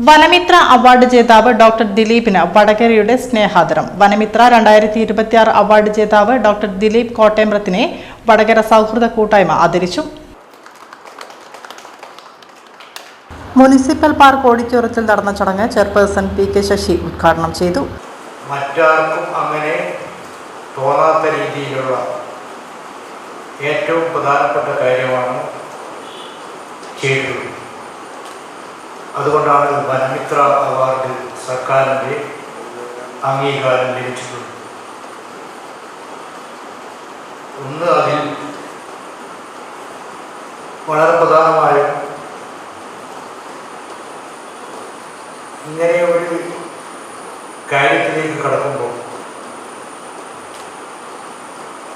Vanamitra award ജേതാവ് doctor ദിലീപിന് വടകരയുടെ സ്നേഹാദരം. Vanamitra 2026 award ജേതാവ് ഡോക്ടർ ദിലീപ് കോട്ടേമ്പ്രത്തിനെ വടകര സൗഹൃദ കൂട്ടായ്മ ആദരിച്ചു. മുനിസിപ്പൽ പാർക്ക് ഓഡിറ്റോറിയത്തിൽ നടന്ന ചടങ്ങ് ചെയർപേഴ്സൺ PK ശശി ഉദ്ഘാടനം ചെയ്തു. മറ്റാർക്കും അങ്ങനെ തോന്നാത്ത രീതിയിലുള്ള ഏറ്റവും പ്രധാനപ്പെട്ട കാര്യമാണ് ചെയ്തത്. അതുകൊണ്ടാണ് വനമിത്ര അവാർഡ് സർക്കാരിൻ്റെ അംഗീകാരം ലഭിച്ചിട്ടുള്ളത്. ഒന്ന്, അതിൽ വളരെ പ്രധാനമായ ഇങ്ങനെ ഒരു കാര്യത്തിലേക്ക് കടക്കുമ്പോൾ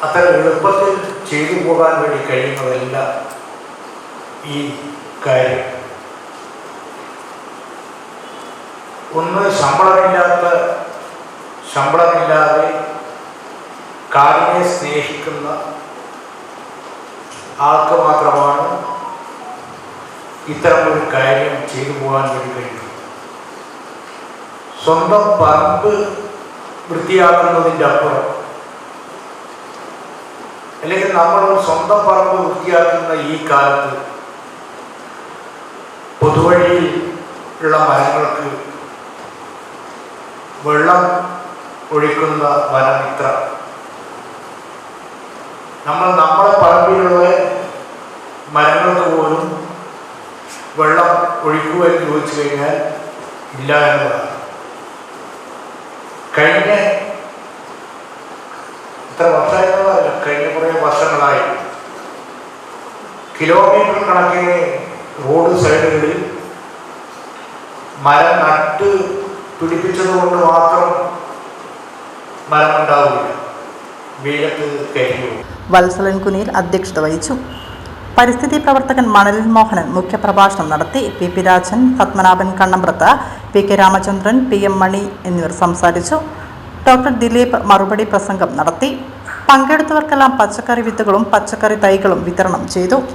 അത്ര എളുപ്പത്തിൽ ചെയ്തു പോകാൻ വേണ്ടി കഴിയുന്നതല്ല ഈ കാര്യം. ഒന്ന്, ശമ്പളമില്ലാതെ കാടിനെ സ്നേഹിക്കുന്ന ആൾക്ക് മാത്രമാണ് ഇത്തരമൊരു കാര്യം ചെയ്തു പോകാൻ വേണ്ടി കഴിയും. സ്വന്തം പറമ്പ് വൃത്തിയാക്കുന്നതിൻ്റെ അപ്പുറം, അല്ലെങ്കിൽ നമ്മൾ സ്വന്തം പറമ്പ് വൃത്തിയാക്കുന്ന ഈ കാലത്ത് പൊതുവഴിയിൽ ഉള്ള മരങ്ങൾക്ക് വെള്ളം ഒഴിക്കുന്ന വനമിത്ര, നമ്മളെ പറമ്പിലുള്ള മരങ്ങൾക്ക് പോലും വെള്ളം ഒഴിക്കുക എന്ന് ചോദിച്ചു കഴിഞ്ഞാൽ ഇല്ല എന്നതാണ്. കഴിഞ്ഞ കുറേ വർഷങ്ങളായി കിലോമീറ്റർ കണക്കിന് റോഡ് സൈഡുകളിൽ മരം നട്ട് പിടിപ്പിച്ചതുകൊണ്ട് മാത്രം മരമുണ്ടാവില്ല, വെയിലത്ത് കരിയും. വത്സലൻ കുനിയിൽ അധ്യക്ഷത വഹിച്ചു. പരിസ്ഥിതി പ്രവർത്തകൻ മണലിൽ മോഹനൻ മുഖ്യപ്രഭാഷണം നടത്തി. PP Rajan, Padmanabhan Kannambrath, PK Ramachandran, PM മണി എന്നിവർ സംസാരിച്ചു. ഡോക്ടർ ദിലീപ് മറുപടി പ്രസംഗം നടത്തി. പങ്കെടുത്തവർക്കെല്ലാം പച്ചക്കറി വിത്തുകളും പച്ചക്കറി തൈകളും വിതരണം ചെയ്തു.